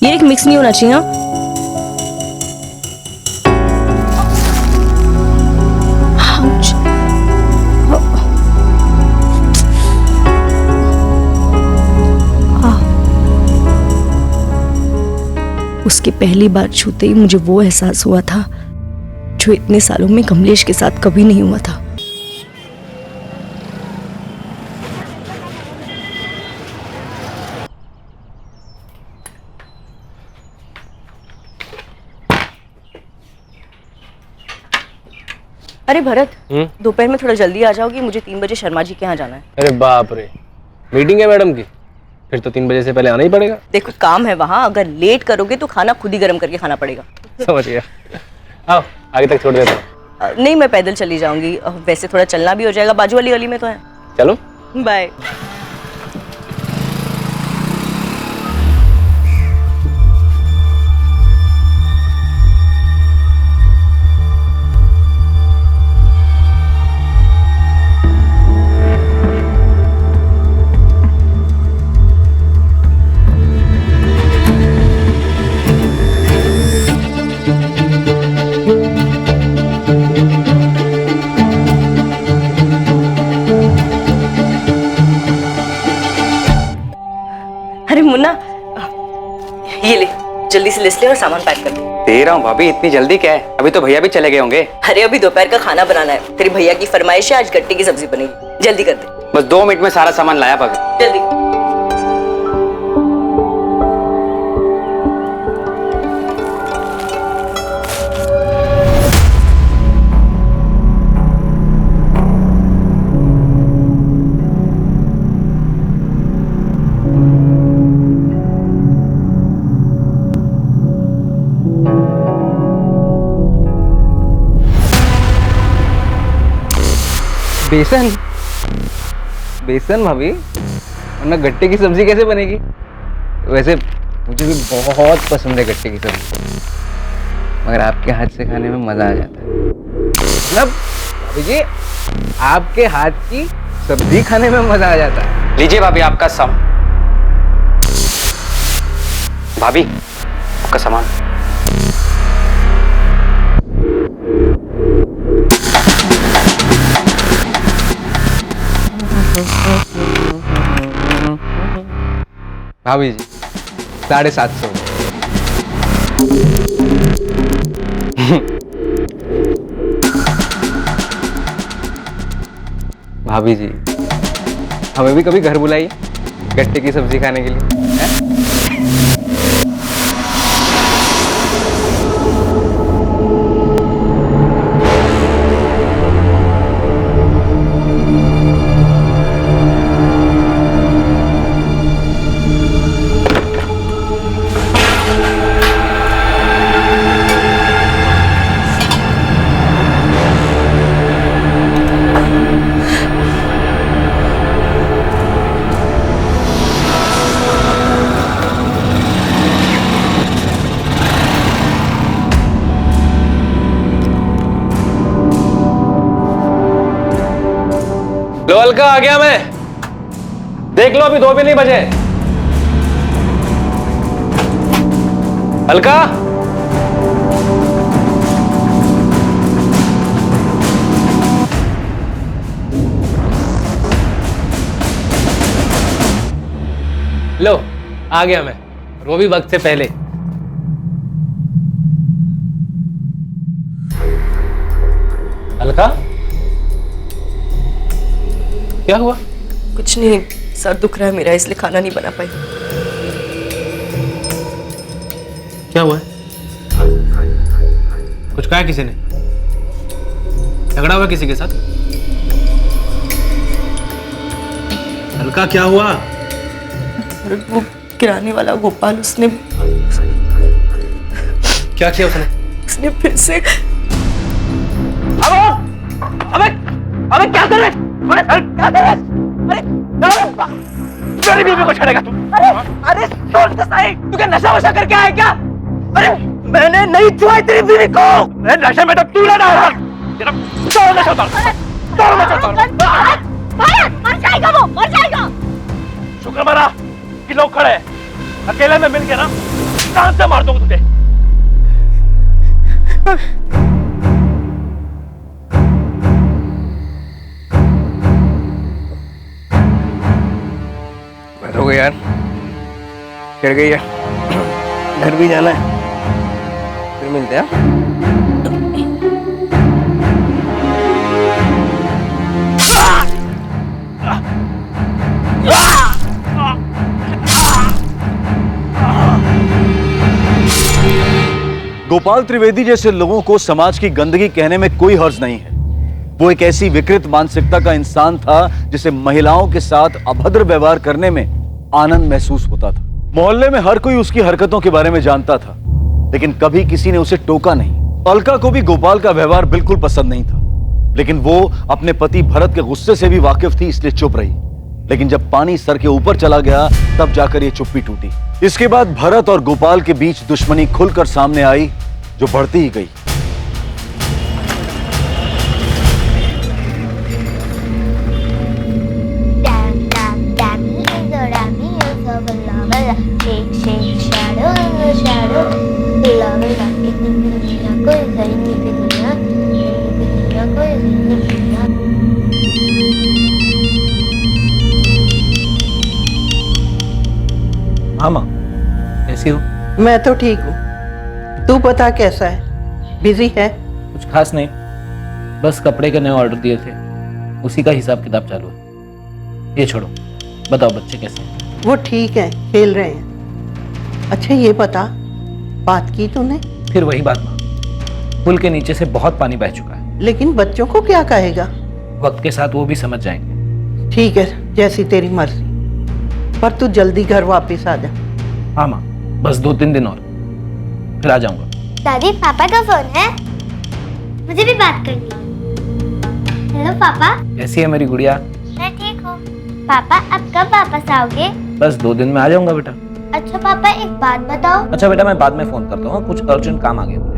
ये एक मिक्स नहीं होना चाहिए। उसके पहली बार छूते ही मुझे वो एहसास हुआ था जो इतने सालों में कमलेश के साथ कभी नहीं हुआ था। अरे भरत, दोपहर में थोड़ा जल्दी आ जाओगी, मुझे 3 बजे शर्मा जी के यहाँ जाना है। अरे बाप रे, मीटिंग है मैडम की, फिर तो 3 बजे से पहले आना ही पड़ेगा। देखो काम है वहाँ, अगर लेट करोगे तो खाना खुद ही गर्म करके खाना पड़ेगा। समझ गया। आओ आगे तक छोड़ देता हूँ। नहीं, मैं पैदल चली जाऊंगी, वैसे थोड़ा चलना भी हो जाएगा, बाजू वाली गली में तो है। चलो बाय। अरे मुन्ना, ये ले, जल्दी से लिस्ट ले और सामान पैक कर दे रहा हूँ भाभी, इतनी जल्दी क्या है, अभी तो भैया भी चले गए होंगे। अरे अभी दोपहर का खाना बनाना है, तेरे भैया की फरमाइश है, आज गट्टे की सब्जी बनेगी, जल्दी कर दे। बस 2 मिनट में सारा सामान लाया भाभी। जल्दी। बेसन बेसन भाभी, वरना गट्टे की सब्जी कैसे बनेगी? वैसे मुझे भी बहुत पसंद है गट्टे की सब्जी, मगर आपके हाथ से खाने में मजा आ जाता है। मतलब भाभी जी, आपके हाथ की सब्जी खाने में मजा आ जाता है। लीजिए भाभी आपका भाभी आपका सामान। भाभी जी 750। भाभी जी हमें भी कभी घर बुलाइए गट्टे की सब्जी खाने के लिए, है? लो अलका, आ गया मैं, देख लो अभी 2 भी नहीं बजे। अलका, लो आ गया मैं, वो भी वक्त से पहले। अलका क्या हुआ? कुछ नहीं, सर दुख रहा है मेरा, इसलिए खाना नहीं बना पाई। क्या हुआ है? कुछ कहा किसी ने? झगड़ा हुआ किसी के साथ? अलका क्या हुआ? और वो किराने वाला गोपाल, उसने क्या किया उसने? उसने फिर से। अबे क्या कर रहे? क्या कर रहे? अरे मेरी बीवी को छेड़ेगा तू? अरे सुन तो सही, तू क्या नशा वशा करके आया क्या? अरे मैंने नहीं छुआ तेरी बीवी को, मैं नशे में तो तू ना डाला। चलो नशा उतार, चलो नशा उतार। मर जाएगा वो, मर जाएगा। शुक्र मना कि लोग खड़े हैं, अकेले में मिल के ना जान से मार दूंगा तुझे। बस हो गया यार, चढ़ गई है, घर भी जाना है, फिर मिलते हैं। गोपाल त्रिवेदी जैसे लोगों को समाज की गंदगी कहने में कोई हर्ज नहीं है। वो एक ऐसी विकृत मानसिकता का इंसान था जिसे महिलाओं के साथ अभद्र व्यवहार करने में आनंद महसूस होता था। मोहल्ले में हर कोई उसकी हरकतों के बारे में जानता था, लेकिन कभी किसी ने उसे टोका नहीं। अलका को भी गोपाल का व्यवहार बिल्कुल पसंद नहीं था, लेकिन वो अपने पति भरत के गुस्से से भी वाकिफ थी, इसलिए चुप रही। लेकिन जब पानी सर के ऊपर चला गया तब जाकर ये चुप्पी टूटी। इसके बाद भरत और गोपाल के बीच दुश्मनी खुलकर सामने आई, जो बढ़ती ही गई। हाँ माँ, कैसी हो? मैं तो ठीक हूँ, तू बता कैसा है? बिजी है? कुछ खास नहीं, बस कपड़े के नए ऑर्डर दिए थे, उसी का हिसाब किताब चालू है। ये छोड़ो, बताओ बच्चे कैसे हैं? वो ठीक है, खेल रहे हैं। अच्छा ये बता, बात की तूने? फिर वही बात माँ, पुल के नीचे से बहुत पानी बह चुका है। लेकिन बच्चों को क्या कहेगा? वक्त के साथ वो भी समझ जाएंगे। ठीक है, जैसी तेरी मर्जी, पर तू जल्दी घर वापस आ जा। हाँ माँ, बस 2-3 दिन और, फिर आ जाऊंगा। दादी, पापा का फोन है, मुझे भी बात करनी है। हेलो पापा। कैसी है मेरी गुड़िया? मैं ठीक हूँ। पापा अब कब वापस आओगे? बस 2 दिन में आ जाऊंगा बेटा। अच्छा पापा, एक बात बताओ। अच्छा बेटा, मैं बाद में फोन करता हूँ, कुछ अर्जेंट काम आ गया मुझे।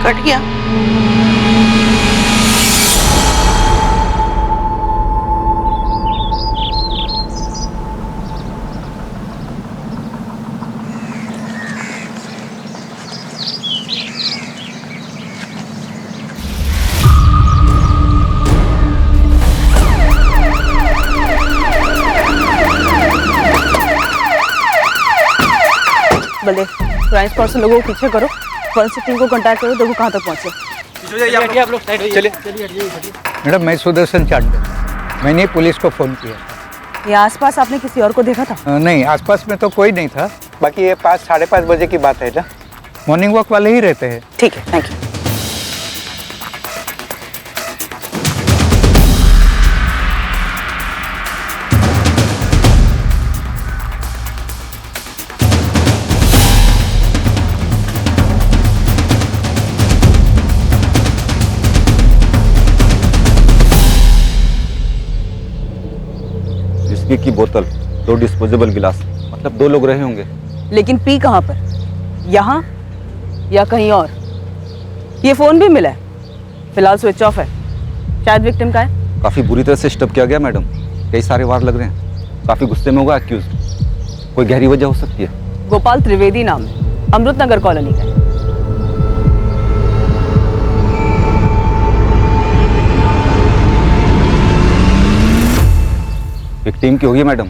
कट गया। बल्ले, क्राइम स्पॉट से लोगों को पीछे करो, फॉरेंसिक टीम को कांटेक्ट करो, देखो कहाँ तक पहुँचे। मैडम, मैं सुदर्शन चांडे, मैंने पुलिस को फ़ोन किया। ये आसपास आपने किसी और को देखा था? नहीं, आसपास में तो कोई नहीं था। बाकी ये 5-5:30 बजे की बात है ना, मॉर्निंग वॉक वाले ही रहते हैं। ठीक है, थैंक यू। विस्की की बोतल, 2 डिस्पोजेबल गिलास, मतलब 2 लोग रहे होंगे। लेकिन पी कहाँ पर? यहाँ या कहीं और? ये फोन भी मिला है, फिलहाल स्विच ऑफ है, शायद विक्टिम का है। काफी बुरी तरह से स्टब किया गया मैडम, कई सारे वार लग रहे हैं, काफी गुस्से में होगा एक्यूज। कोई गहरी वजह हो सकती है। गोपाल त्रिवेदी नाम है, अमृत नगर कॉलोनी का है। विक्टिम की होगी मैडम,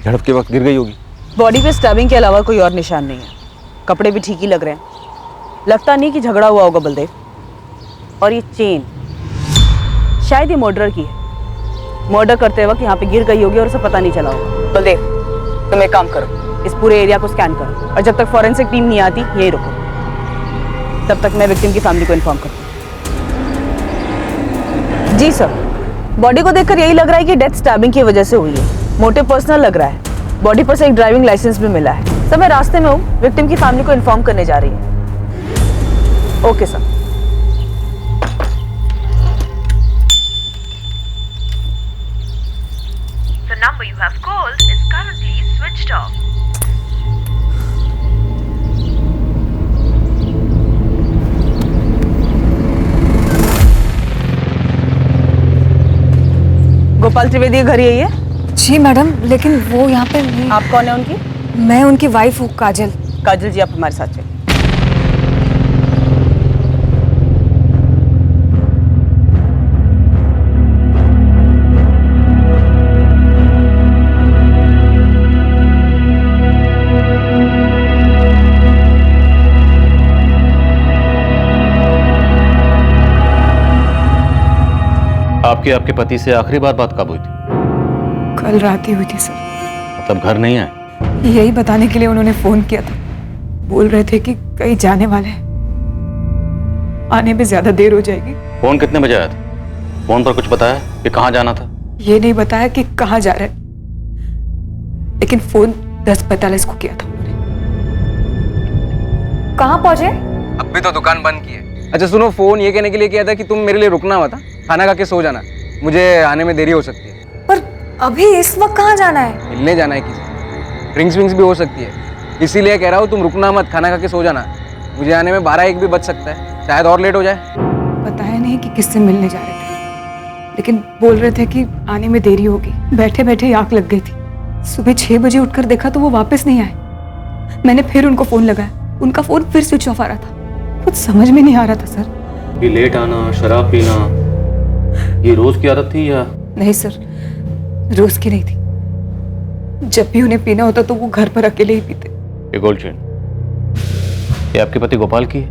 झड़प के वक्त गिर गई होगी। बॉडी पे स्टैबिंग के अलावा कोई और निशान नहीं है, कपड़े भी ठीक ही लग रहे हैं, लगता नहीं कि झगड़ा हुआ होगा बलदेव। और ये चेन शायद ये मर्डर की है, मर्डर करते वक्त यहाँ पे गिर गई होगी और उसे पता नहीं चला होगा। बलदेव, तुम एक काम करो, इस पूरे एरिया को स्कैन करो, और जब तक फॉरेंसिक टीम नहीं आती यही रुको, तब तक मैं विक्टिम की फैमिली को इन्फॉर्म करती हूँ। जी सर, बॉडी को देखकर यही लग रहा है कि डेथ स्टैबिंग की वजह से हुई है, मोटिव पर्सनल लग रहा है। बॉडी पर से एक ड्राइविंग लाइसेंस भी मिला है। सर मैं रास्ते में हूँ, विक्टिम की फैमिली को इन्फॉर्म करने जा रही है। Okay sir. The number you have called is currently switched off. Gopal Trivedi घर यही है? जी मैडम, लेकिन वो यहाँ पे नहीं। आप कौन है उनकी? मैं उनकी वाइफ हूँ, काजल। काजल जी, आप हमारे साथ चलिए। आपके पति से आखिरी बार बात कब हुई थी? कल रात ही हुई थी सर। मतलब घर नहीं आए? यही बताने के लिए उन्होंने फोन किया था। बोल रहे थे कि कहीं जाने वाले हैं, आने में ज्यादा देर हो जाएगी। फोन कितने बजे आया था? फोन पर कुछ बताया कि कहाँ जाना था? ये नहीं बताया कि कहाँ जा रहे, लेकिन फोन 10:45 को किया था उन्होंने। कहाँ पहुंचे? अब भी तो दुकान बंद की है। अच्छा सुनो, फोन ये कहने के लिए किया था कि तुम मेरे लिए रुकना मत, खाना खा के सो जाना, मुझे आने में देरी हो सकती है। पर अभी इस वक्त कहाँ जाना है? मिलने जाना है किसी, ड्रिंक्स विंक्स भी हो सकती है, इसीलिए कह रहा हूँ तुम रुकना मत, खाना खा के सो जाना। मुझे आने में 12-1 भी बच सकता है, शायद और लेट हो जाए। बताया नहीं कि किससे मिलने जा रहे थे, लेकिन बोल रहे थे कि आने में देरी होगी। बैठे बैठे आंख लग गई थी। सुबह 6 बजे उठकर देखा तो वो वापस नहीं आए। मैंने फिर उनको फोन लगाया, उनका फोन फिर स्विच ऑफ आ रहा था। कुछ समझ में नहीं आ रहा था सर। ये लेट आना, शराब पीना, ये रोज की आदत थी या? नहीं सर, रोज की नहीं थी। जब भी उन्हें पीना होता तो वो घर पर अकेले ही पीते। ये गोल्ड चेन, ये आपके पति गोपाल की है?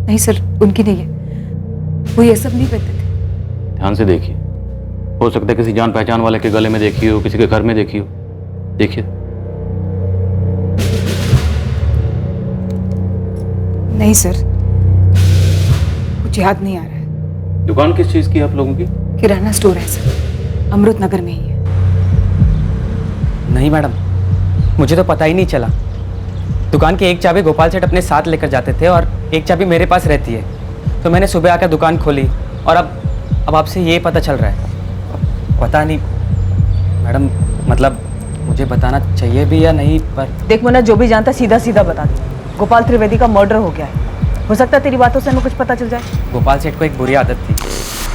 नहीं सर, उनकी नहीं है। वो ये सब नहीं करते थे। ध्यान से देखिए, हो सकता है किसी जान पहचान वाले के गले में देखी हो, किसी के घर में देखी हो। देखिए। नहीं सर, कुछ याद नहीं आ रहा है। दुकान किस चीज की है आप लोगों की? किराना स्टोर है सर, अमृत नगर में ही है। नहीं मैडम, मुझे तो पता ही नहीं चला। दुकान की एक चाबी गोपाल सेठ अपने साथ लेकर जाते थे और एक चाबी मेरे पास रहती है। तो मैंने सुबह आकर दुकान खोली और अब आपसे ये पता चल रहा है। पता नहीं मैडम, मतलब मुझे बताना चाहिए भी या नहीं, पर देख मुन्ना, जो भी जानता सीधा सीधा बता दे। गोपाल त्रिवेदी का मर्डर हो गया है। हो सकता है तेरी बातों से हमें कुछ पता चल जाए। गोपाल सेठ को एक बुरी आदत थी,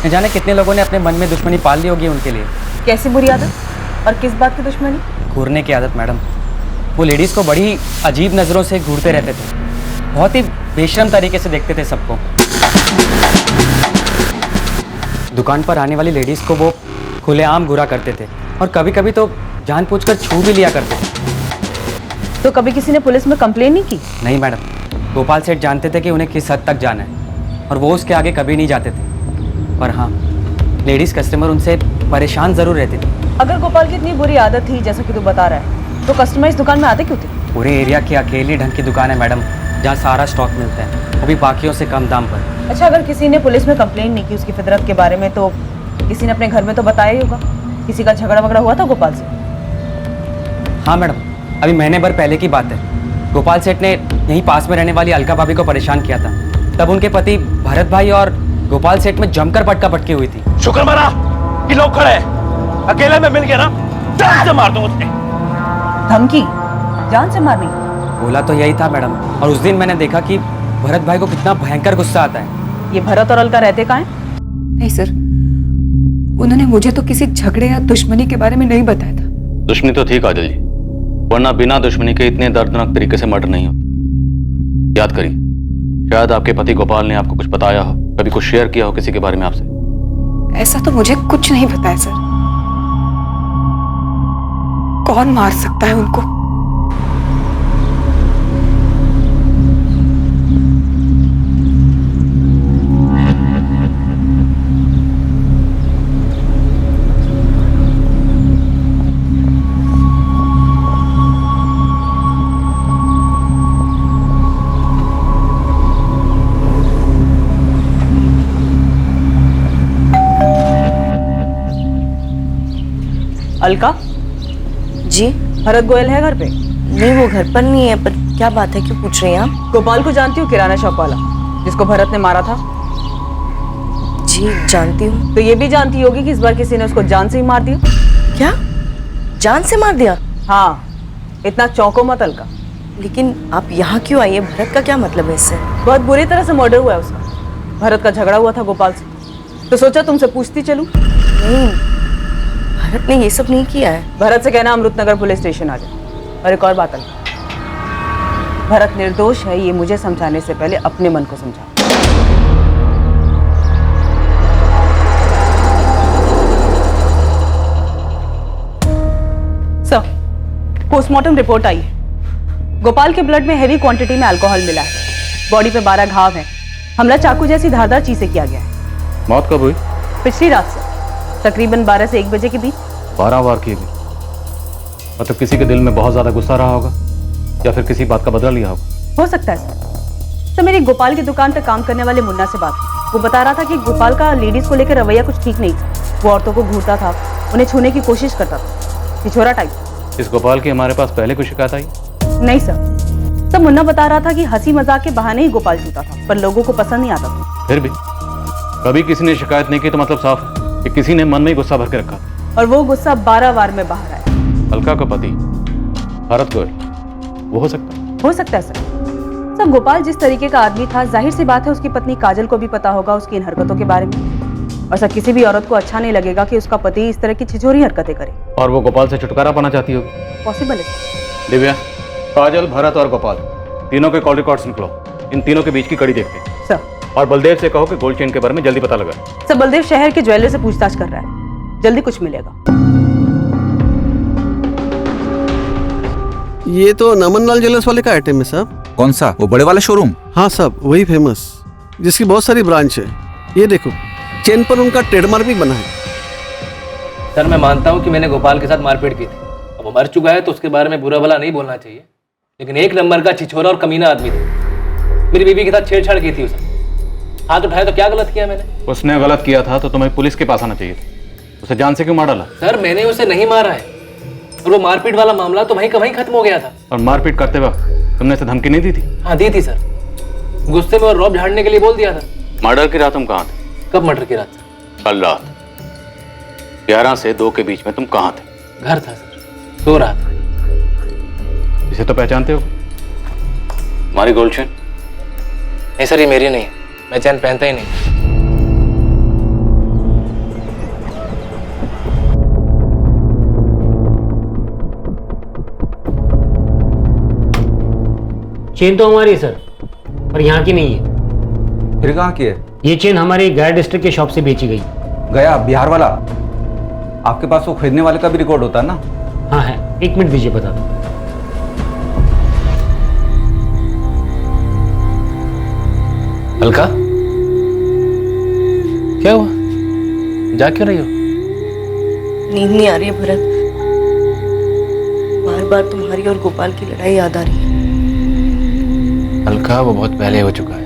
न जाने कितने लोगों ने अपने मन में दुश्मनी पाल ली होगी उनके लिए। कैसी बुरी आदत और किस बात की दुश्मनी? घूरने की आदत मैडम। वो लेडीज़ को बड़ी अजीब नज़रों से घूरते रहते थे, बहुत ही बेशर्म तरीके से देखते थे सबको। दुकान पर आने वाली लेडीज़ को वो खुलेआम घूरा करते थे और कभी कभी तो जानबूझकर छू भी लिया करते थे। तो कभी किसी ने पुलिस में कंप्लेन नहीं की? नहीं मैडम, गोपाल सेठ जानते थे कि उन्हें किस हद तक जाना है और वो उसके आगे कभी नहीं जाते थे। पर हाँ, लेडीज़ कस्टमर उनसे परेशान ज़रूर रहती थी। अगर गोपाल की इतनी बुरी आदत थी जैसा कि तू बता रहा है, तो कस्टमर इस दुकान में आते क्यों थे? पूरे एरिया की अकेली ढंग की दुकान है मैडम, जहाँ सारा स्टॉक मिलता है, वो भी बाकियों से कम दाम पर। अच्छा, अगर किसी ने पुलिस में कंप्लेन नहीं की उसकी फितरत के बारे में, तो किसी ने अपने घर में तो बताया ही होगा। किसी का झगड़ा वगड़ा हुआ था गोपाल से? हाँ मैडम, अभी महीने भर पहले की बात है। गोपाल सेठ ने यहीं पास में रहने वाली अलका भाभी को परेशान किया था। तब उनके पति भरत भाई और गोपाल सेठ में जमकर पटका पटकी हुई थी। शुक्र मना कि लोग खड़े हैं। अकेले में मिल गया ना, जान से मार दूं उसने। धमकी? जान से मारनी? बोला तो यही था मैडम। और उस दिन मैंने देखा कि भरत भाई को कितना भयंकर गुस्सा आता है। ये भरत और अलका रहते कहाँ हैं? नहीं सर, उन्होंने मुझे तो किसी झगड़े या दुश्मनी के बारे में नहीं बताया था। दुश्मनी तो थी काजल जी, वरना बिना दुश्मनी के इतने दर्दनाक तरीके से मर्डर नहीं होता। याद करिए, शायद आपके पति गोपाल ने आपको कुछ बताया हो, कभी कुछ शेयर किया हो किसी के बारे में आपसे। ऐसा तो मुझे कुछ नहीं बताया सर। कौन मार सकता है उनको? अलका जी? भरत गोयल है घर पे? नहीं, वो घर पर नहीं है। पर क्या बात है, क्यों पूछ रही हैं आप? गोपाल को जानती हूँ, किराना शॉप वाला जिसको भरत ने मारा था? जी जानती हूँ। तो ये भी जानती होगी कि इस बार किसी ने उसको जान से ही मार दिया। क्या? जान से मार दिया? हाँ, इतना चौंको मत अलका। लेकिन आप यहाँ क्यों आई है? भरत का क्या मतलब है इससे? बहुत बुरी तरह से मर्डर हुआ है उसका। भरत का झगड़ा हुआ था गोपाल से, तो सोचा तुमसे पूछती चलूं। नहीं, भरत ने ये सब नहीं किया है। भरत से कहना अमृतनगर पुलिस स्टेशन आ जाए। और एक और बात अलका, भरत निर्दोष है ये मुझे समझाने से पहले अपने मन को समझा। सर, पोस्टमार्टम रिपोर्ट आई है। गोपाल के ब्लड में हेवी क्वांटिटी में अल्कोहल मिला है। बॉडी पे 12 घाव हैं। हमला चाकू जैसी धारदार चीज से किया गया है। मौत कब हुई? पिछली रात से तकरीबन 12 से 1 बजे के बीच। 12 वार किए गए। मतलब किसी के दिल में बहुत ज्यादा गुस्सा रहा होगा या फिर किसी बात का बदला लिया होगा। हो सकता है सर। सर, मेरी गोपाल की दुकान पर काम करने वाले मुन्ना से बात हुई। वो बता रहा था कि गोपाल का लेडीज को लेकर रवैया कुछ ठीक नहीं था। वो औरतों को घूरता था, उन्हें छूने की कोशिश करता था, छिछोरा टाइप। इस गोपाल की हमारे पास पहले कोई शिकायत आई? नहीं सर, मुन्ना बता रहा था कि हंसी मजाक के बहाने ही गोपाल छूता था, पर लोगों को पसंद नहीं आता था। फिर भी कभी किसी ने शिकायत नहीं की तो मतलब साफ है कि किसी ने मन में ही गुस्सा भर के रखा। और वो गुस्सा 12 वार में बाहर आया। अलका का पति भरत गोयल, वो हो सकता है? हो सकता है सर। गोपाल जिस तरीके का आदमी था, जाहिर सी बात है उसकी पत्नी काजल को भी पता होगा उसकी इन हरकतों के बारे में। और सर, किसी भी औरत को अच्छा नहीं लगेगा कि उसका पति इस तरह की छिछोरी हरकतें करे। और वो गोपाल से छुटकारा पाना चाहती होगी। पॉसिबल है सर। दिव्या, काजल, भरत और गोपाल तीनों के कॉल रिकॉर्ड्स निकलो। इन तीनों के बीच की कड़ी देखते हैं सर। और बलदेव से कहो कि गोल्ड चेन के बारे में जल्दी पता लगा। सर, बलदेव शहर के ज्वेलर से पूछताछ कर रहा है, जल्दी कुछ मिलेगा। ये तो नमन लाल ज्वेलर्स वाले का आइटम है साहब। कौन सा? वो बड़े वाला शोरूम? हाँ साहब, वही फेमस, जिसकी बहुत सारी ब्रांच है। ये देखो, चेन पर उनका ट्रेडमार्क भी बना है। सर, मैं मानता हूँ कि मैंने गोपाल के साथ मारपीट की थी। अब वो मर चुका है तो उसके बारे में बुरा भला नहीं बोलना चाहिए, लेकिन एक नंबर का छिछोरा और कमीना आदमी था। मेरी बीवी के साथ छेड़छाड़ की थी उसने। हाथ उठाया तो क्या गलत किया मैंने? उसने गलत किया था तो तुम्हें पुलिस के पास आना चाहिए था। उसे जान से क्यों मार डाला? सर, मैंने उसे नहीं मारा है और वो मारपीट वाला मामला तो वहीं का वहीं खत्म हो गया था। और मारपीट करते वक्त तुमने उसे धमकी नहीं दी थी? हाँ, दी थी सर। गुस्से में और रौब झाड़ने के लिए बोल दिया था। मर्डर की रात तुम कहाँ थे? कब मर्डर की रात? कल रात 11 से 2 के बीच में तुम कहाँ थे? घर था सर, सो रहा था। इसे तो पहचानते हो? हमारी गोल्ड चेन? नहीं सर, ये मेरी नहीं है, मैं चैन पहनता ही नहीं। चेन तो हमारी है सर, पर यहाँ की नहीं है। फिर कहाँ की है? ये चेन हमारी गया डिस्ट्रिक्ट के शॉप से बेची गई। गया बिहार वाला? आपके पास वो खरीदने वाले का भी रिकॉर्ड होता है ना? हाँ है, 1 मिनट दीजिए, बता दो। अलका, क्या हुआ? जा क्यों रही हो? नींद नहीं आ रही है भरत। बार बार तुम्हारी और गोपाल की लड़ाई याद आ रही है। अलका, वो बहुत पहले हो चुका है,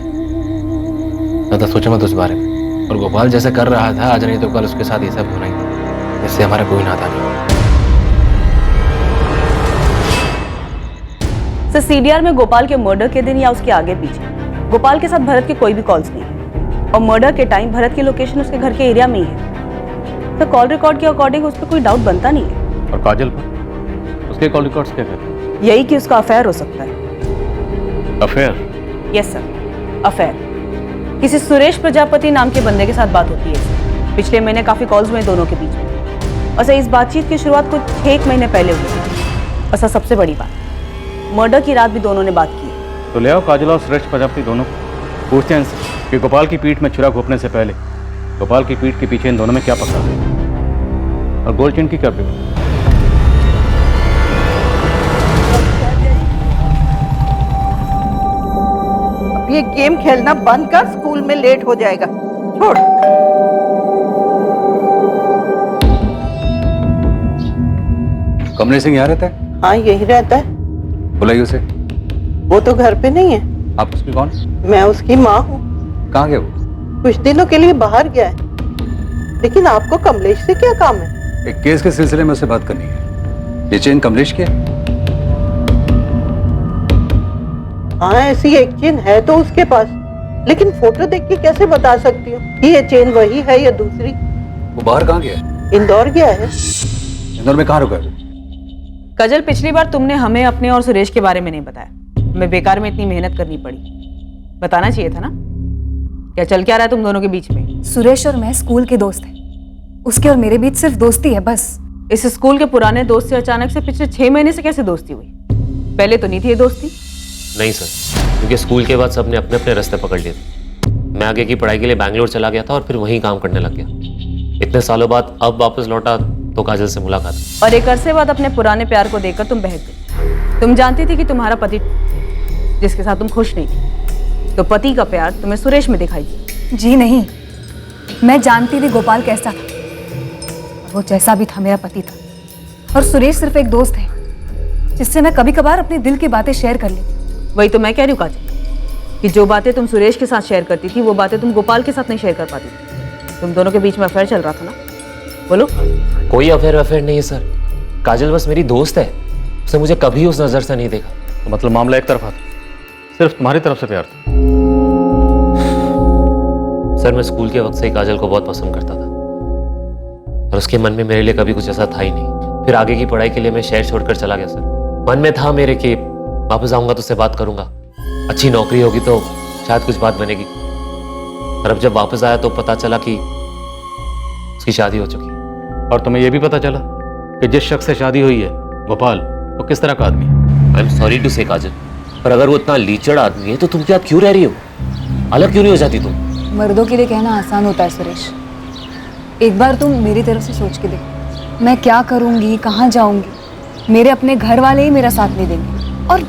ज्यादा सोचो मत उस बारे में। और गोपाल जैसा कर रहा था आज नहीं तो कल उसके साथ ये सब होना ही था। इससे हमारा कोई नाता नहीं। सर, सीडीआर में गोपाल के मर्डर के दिन या उसके आगे पीछे गोपाल के साथ भरत के कोई भी कॉल्स नहीं है। और मर्डर के टाइम भरत की लोकेशन उसके घर के एरिया में ही है। सर, कॉल रिकॉर्ड के अकॉर्डिंग उस पर कोई डाउट बनता नहीं है। और काजल पर उसके कॉल रिकॉर्ड्स क्या कहते हैं? यही कि उसका अफेयर हो सकता है। अफेयर? Yes sir, affair. किसी सुरेश प्रजापति नाम के बंदे के साथ बात होती है। पिछले महीने काफी कॉल्स हुए दोनों के बीच में। और सर, इस बातचीत की शुरुआत कुछ 6 महीने पहले हुई थी। और सर, सबसे बड़ी बात, मर्डर की रात भी दोनों ने बात की। तो ले आओ काजल और सुरेश प्रजापति दोनों को, पूछते हैं इनसे कि गोपाल की पीठ में छुरा घोंपने से पहले गोपाल की पीठ के पीछे इन दोनों में क्या पकड़ा है और गोल्ड चेन की क्या पेपर। अब ये गेम खेलना बंद कर, स्कूल में लेट हो जाएगा। छोड़। कमलेश सिंह यहाँ रहता है? हाँ, यही रहता है। बुलाइए उसे। वो तो घर पे नहीं है। आप उसकी कौन? मैं उसकी माँ हूँ। कहाँ गया वो? कुछ दिनों के लिए बाहर गया है। लेकिन आपको कमलेश से क्या काम है? एक केस के सिलसिले में उससे बात करनी है। ये चेन कमलेश की है? हाँ, ऐसी एक चेन है तो उसके पास, लेकिन फोटो देख के कैसे बता सकती हूँ कि ये चेन वही है या दूसरी। वो बाहर कहाँ गया? इंदौर गया है। इंदौर में कहाँ रुका? काजल, पिछली बार तुमने हमें अपने और सुरेश के बारे में नहीं बताया। हमें बेकार में इतनी मेहनत करनी पड़ी। बताना चाहिए था ना। क्या चल क्या रहा है तुम दोनों के बीच में? सुरेश और मैं स्कूल के दोस्त हैं। उसके और मेरे बीच सिर्फ दोस्ती है बस। इस स्कूल के पुराने दोस्त से अचानक से पिछले 6 महीने से कैसे दोस्ती हुई? पहले तो नहीं थी ये दोस्ती। नहीं सर, क्योंकि स्कूल के बाद सबने अपने अपने रास्ते पकड़ लिए थे। मैं आगे की पढ़ाई के लिए बैंगलोर चला गया था और फिर वहीं काम करने लग गया। इतने सालों बाद अब वापस लौटा तो काजल से मुलाकात। और एक अरसे बाद अपने पुराने प्यार को देखकर तुम बहक गई। तुम जानती थी कि तुम्हारा पति जिसके साथ तुम खुश नहीं थी, तो पति का प्यार तुम्हें सुरेश में दिखाई दी। जी नहीं, मैं जानती थी गोपाल कैसा था। वो जैसा भी था मेरा पति था, और सुरेश सिर्फ एक दोस्त है जिससे मैं कभी कभार अपने दिल की बातें शेयर कर लेती। वही तो मैं कह रही हूँ काजल, कि जो बातें तुम सुरेश के साथ शेयर करती थी वो बातें तुम गोपाल के साथ नहीं शेयर कर पाती थी। तुम दोनों के बीच में अफेयर चल रहा था ना? बोलो। कोई अफेयर नहीं है सर, काजल बस मेरी दोस्त है। उसने मुझे कभी उस नजर से नहीं देखा। तो मतलब मामला एक तरफा था, सिर्फ तुम्हारी तरफ से प्यार था? सर मैं स्कूल के वक्त से ही काजल को बहुत पसंद करता था और उसके मन में मेरे लिए कभी कुछ ऐसा था ही नहीं। फिर आगे की पढ़ाई के लिए मैं शहर छोड़कर चला गया सर। मन में था मेरे कि वापस आऊंगा तो उससे बात करूंगा, अच्छी नौकरी होगी तो शायद कुछ बात बनेगी। और अब जब वापस आया तो पता चला कि उसकी शादी हो चुकी। और तुम्हें यह भी पता चला कि जिस शख्स से शादी हुई है गोपाल, वो किस तरह का आदमी है? आई एम सॉरी टू से काजल, पर अगर वो इतना लीचड़ आदमी है तो तुम क्या क्यों रह रही हो? अलग क्यों नहीं हो जाती तुम? मर्दों के लिए कहना आसान होता है सुरेश। एक बार तुम मेरी तरफ से सोच के देखो, मैं क्या करूंगी, कहाँ जाऊंगी। मेरे अपने घर वाले ही मेरा साथ नहीं देंगे, और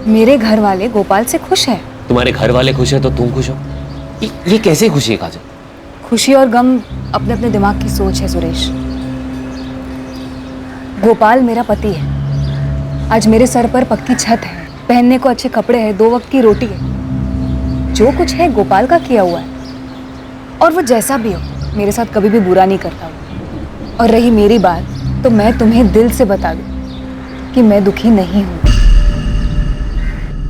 मेरे घर वाले गोपाल से खुश हैं। तुम्हारे घर वाले खुश हैं तो तुम खुश हो? ये कैसे खुशी है काजल? खुशी और गम अपने अपने दिमाग की सोच है सुरेश। गोपाल मेरा पति है। आज मेरे सर पर पक्की छत है, पहनने को अच्छे कपड़े हैं, 2 वक्त की रोटी है। जो कुछ है गोपाल का किया हुआ है, और वो जैसा भी हो मेरे साथ कभी भी बुरा नहीं करता। और रही मेरी बात, तो मैं तुम्हें दिल से बता दूं कि मैं दुखी नहीं हूं।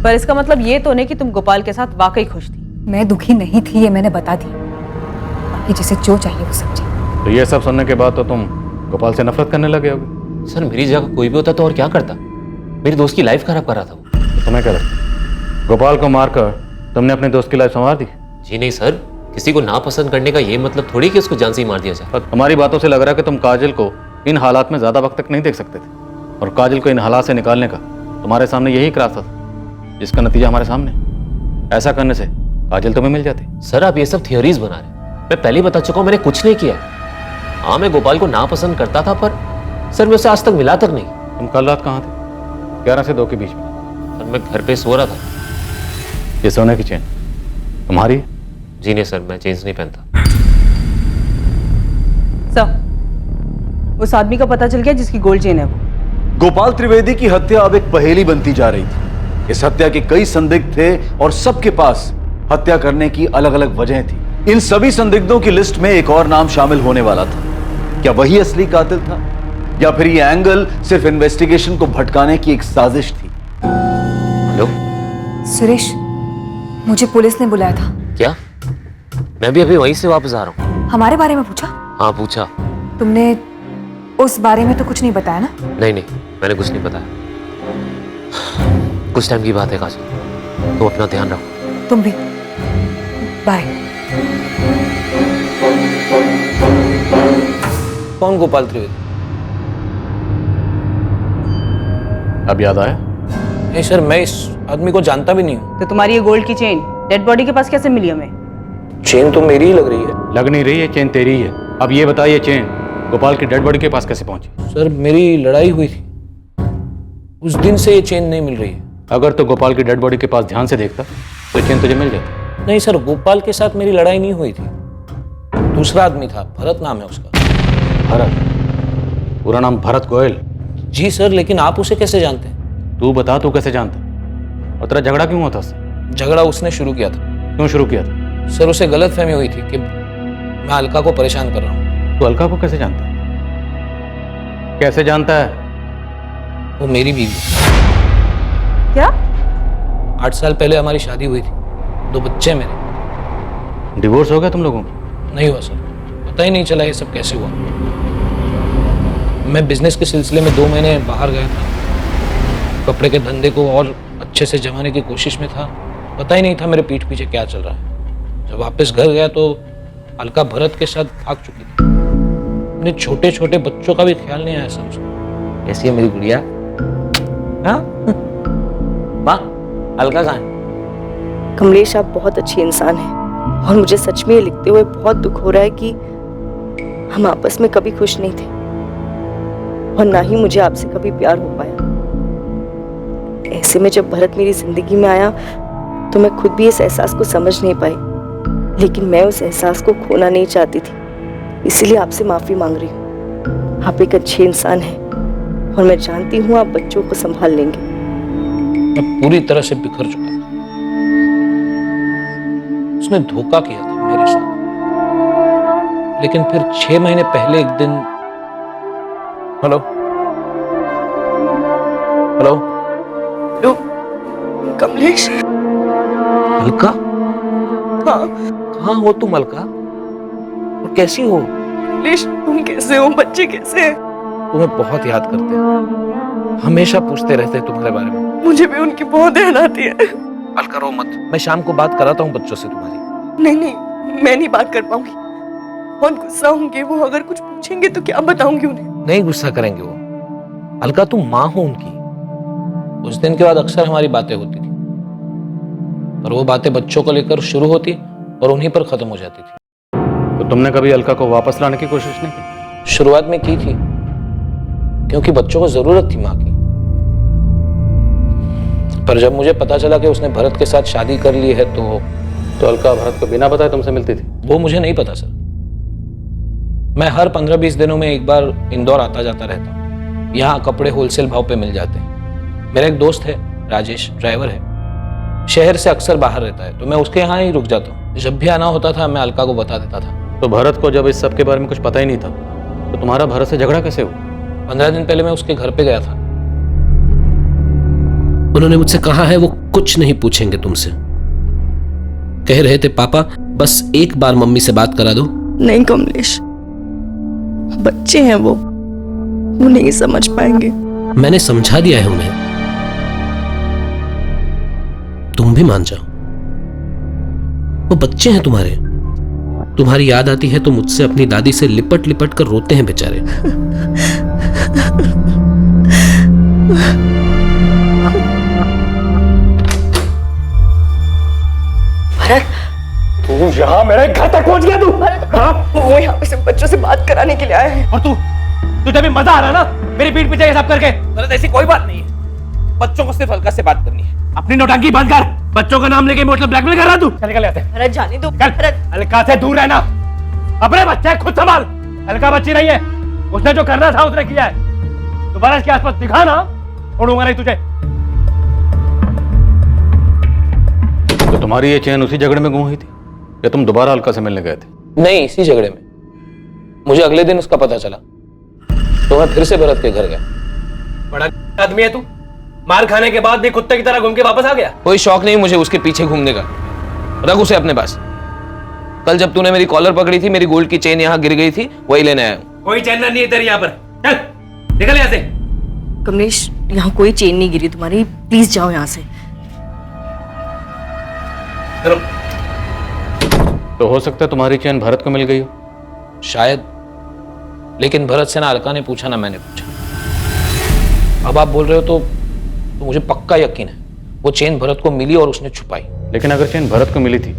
पर इसका मतलब ये तो नहीं कि तुम गोपाल के साथ वाकई खुश थी। मैं दुखी नहीं थी, ये मैंने बता दी। बाकी जिसे जो चाहिए वो समझे। तो ये सब सुनने के बाद तो तुम गोपाल से नफरत करने लगे होगे? सर मेरी जगह कोई भी होता तो और क्या करता? मेरी दोस्त की लाइफ खराब कर रहा था वो। तो तुम्हें क्या लगता, गोपाल को मारकर तुमने अपने दोस्त की लाइफ संवार दी? जी नहीं सर, किसी को नापसंद करने का ये मतलब थोड़ी कि उसको जान से ही मार दिया जाए। तुम्हारी बातों से लग रहा है कि तुम काजल को इन हालात में ज्यादा वक्त तक नहीं देख सकते थे, और काजल को इन हालात से निकालने का तुम्हारे सामने यही एक रास्ता था, जिसका नतीजा हमारे सामने। ऐसा करने से काजल तुम्हें मिल जाती। सर आप ये सब थियोरीज बना रहे। मैं पहले बता चुका हूँ, मैंने कुछ नहीं किया। हाँ मैं गोपाल को नापसंद करता था, पर सर मैं उससे आज तक मिला तक नहीं। तुम कल रात कहाँ थे? 11 से 2 के बीच में। सर मैं घर पे सो रहा था। ये सोने की चेन तुम्हारी है? जी नहीं सर, मैं चेन्स नहीं पहनता। सर उस आदमी का पता चल गया जिसकी गोल्ड चेन है वो। गोपाल त्रिवेदी की हत्या अब एक पहेली बनती जा रही थी। इस हत्या के कई संदिग्ध थे और सबके पास हत्या करने की अलग अलग वजह थी। इन सभी संदिग्धों की लिस्ट में एक और नाम शामिल होने वाला था। क्या वही असली कातिल था, या फिर ये एंगल सिर्फ इन्वेस्टिगेशन को भटकाने की एक साजिश थी? हेलो सुरेश, मुझे पुलिस ने बुलाया था। क्या? मैं भी अभी वहीं से वापस आ रहा हूँ। हमारे बारे में पूछा? हाँ पूछा। तुमने उस बारे में तो कुछ नहीं बताया ना? नहीं मैंने कुछ नहीं बताया। कुछ टाइम की बात है काजल, तो अपना ध्यान रखो। तुम भी। बाय। कौन गोपाल त्रिवेदी? अब याद आया? नहीं सर, मैं इस आदमी को जानता भी नहीं हूँ। तो तुम्हारी ये गोल्ड की चेन डेड बॉडी के पास कैसे मिली हमें? चेन तो मेरी ही लग रही है। लग नहीं रही है, चेन तेरी ही है। अब ये बताइए, चेन गोपाल की डेड बॉडी के पास कैसे पहुंची? सर मेरी लड़ाई हुई थी, उस दिन से ये चेन नहीं मिल रही है। अगर तो गोपाल की डेड बॉडी के पास ध्यान से देखता तो चेन तुझे मिल जाती। नहीं सर, गोपाल के साथ मेरी लड़ाई नहीं हुई थी। दूसरा आदमी था, भरत नाम है उसका। भरत? पूरा नाम भरत गोयल? जी सर, लेकिन आप उसे कैसे जानते हैं? तू बता, तू कैसे जानता? और तेरा झगड़ा क्यों हुआ था उससे? झगड़ा उसने शुरू किया था। क्यों शुरू किया था? सर उसे गलतफहमी हुई थी कि मैं अलका को परेशान कर रहा हूँ। तू अलका को कैसे जानता है? कैसे जानता है? वो मेरी बीवी। क्या? 8 साल पहले हमारी शादी हुई थी, 2 बच्चे मेरे। डिवोर्स हो गया तुम लोगों को? नहीं हुआ सर, पता ही नहीं चला ये सब कैसे हुआ। मैं बिजनेस के सिलसिले में 2 महीने बाहर गया था, कपड़े के धंधे को और अच्छे से जमाने की कोशिश में था। पता ही नहीं था मेरे पीठ पीछे क्या चल रहा है। जब वापस घर गया तो अलका भरत के साथ भाग चुकी थी। अपने छोटे छोटे बच्चों का भी ख्याल नहीं आया सर उसको। कैसी है मेरी गुड़िया? हाँ माँ, अलका कहाँ है? कमलेश, आप बहुत अच्छे इंसान हैं और मुझे सच में ये लिखते हुए बहुत दुख हो रहा है कि हम आपस में कभी खुश नहीं थे और ना ही मुझे आपसे कभी प्यार हो पाया। ऐसे में जब भरत मेरी जिंदगी में आया तो मैं खुद भी इस एहसास को समझ नहीं पाई, लेकिन मैं उस एहसास को खोना नहीं चाहती थी, इसीलिए आपसे माफी मांग रही हूँ। आप एक अच्छे इंसान हैं और मैं जानती हूँ आप बच्चों को संभाल लेंगे। मैं पूरी तरह से बिखर चुका था। उसने धोखा किया था मेरे साथ, लेकिन फिर 6 महीने पहले एक दिन। Hello hello hello Kamlesh. Alka? हाँ। कहाँ हो तुम अलका? और कैसी हो? कमलेश, तुम कैसे हो? बच्चे कैसे हैं? तुम्हें बहुत याद करते हैं, हमेशा पूछते रहते हैं तुम्हारे बारे में। मुझे भी उनकी बहुत याद आती है। अलका रो मत, मैं शाम को बात कराता हूँ बच्चों से तुम्हारी। नहीं नहीं, मैं नहीं बात कर पाऊंगी। बहुत गुस्सा होंगे वो, अगर कुछ पूछेंगे तो क्या बताऊंगी उन्हें? नहीं गुस्सा करेंगे वो। अलका तुम माँ हो उनकी। उस दिन के बाद अक्सर हमारी बातें होती थी, पर वो बातें बच्चों को लेकर शुरू होती और उन्हीं पर खत्म हो जाती थी। तो तुमने कभी अलका को वापस लाने की कोशिश नहीं की? शुरुआत में की थी, क्योंकि बच्चों को जरूरत थी माँ की। पर जब मुझे पता चला कि उसने भरत के साथ शादी कर ली है तो अलका भरत को बिना बताए तुमसे मिलती थी? वो मुझे नहीं पता सर। मैं हर 15-20 दिनों में एक बार इंदौर आता जाता रहता हूँ। यहाँ कपड़े होलसेल भाव पे मिल जाते हैं। मेरा एक दोस्त है राजेश, ड्राइवर है, शहर से अक्सर बाहर रहता है, तो मैं उसके यहाँ ही रुक जाता हूँ। जब भी आना होता था मैं अलका को बता देता था। तो भरत को जब इस सब के बारे में कुछ पता ही नहीं था, तो तुम्हारा भरत से झगड़ा कैसे हुआ? 15 दिन पहले मैं उसके घर पे गया था। उन्होंने मुझसे कहा है वो कुछ नहीं पूछेंगे तुमसे। कह रहे थे पापा बस एक बार मम्मी से बात करा दो। नहीं कमलेश, बच्चे हैं वो नहीं समझ पाएंगे। मैंने समझा दिया है उन्हें, तुम भी मान जाओ। वो बच्चे हैं तुम्हारे। तुम्हारी याद आती है तो मुझसे अपनी दादी से लिपट लिपट कर रोते हैं बेचारे। भरत, तू यहाँ मेरे घर तक पहुंच गया तू? हाँ? वो यहाँ पे सिर्फ बच्चों से बात कराने के लिए आए हैं। और तुझे भी मजा आ रहा ना मेरी पीठ पीछे ये सब करके? भरत, ऐसी कोई बात नहीं है। बच्चों को सिर्फ अलका से बात करनी है। अपनी नौटंकी बंद कर। बच्चों का नाम लेके मतलब ब्लैकमेल कर रहा तू? चल निकल जाते हैं। भरत जाने दो। भरत, अलका से दूर रहना। अपने बच्चे खुद संभाल। अलका बच्ची नहीं है, उसने जो करना था उसने किया है। दोबारा इसके आसपास दिखा ना, छोड़ूंगा नहीं तुझे। तो तुम्हारी ये चेन उसी झगड़े में गुम हुई थी या तुम दोबारा अलका से मिलने गए थे? नहीं, इसी झगड़े में। मुझे अगले दिन उसका पता चला तो मैं फिर से भरत के घर गया। बड़ा आदमी है तू, मार खाने के बाद भी कुत्ते की तरह घूम के वापस आ गया। कोई शौक नहीं मुझे उसके पीछे घूमने का। रख उसे अपने पास। कल जब तूने मेरी कॉलर पकड़ी थी, मेरी गोल्ड की चेन यहाँ गिर गई थी, वही लेने आया हूँ। कोई चैन नहीं है तेरी यहाँ पर। चल निकल यहाँ से। कमलेश, यहाँ कोई चेन नहीं गिरी तुम्हारी, प्लीज जाओ यहाँ से। चलो। तो हो सकता है तुम्हारी चेन भरत को मिल गई हो। शायद, लेकिन भरत से ना अलका ने पूछा ना मैंने पूछा। अब आप बोल रहे हो तो मुझे पक्का यकीन है वो चेन भरत को मिली और उसने छुपाई। लेकिन अगर चेन भरत को मिली थी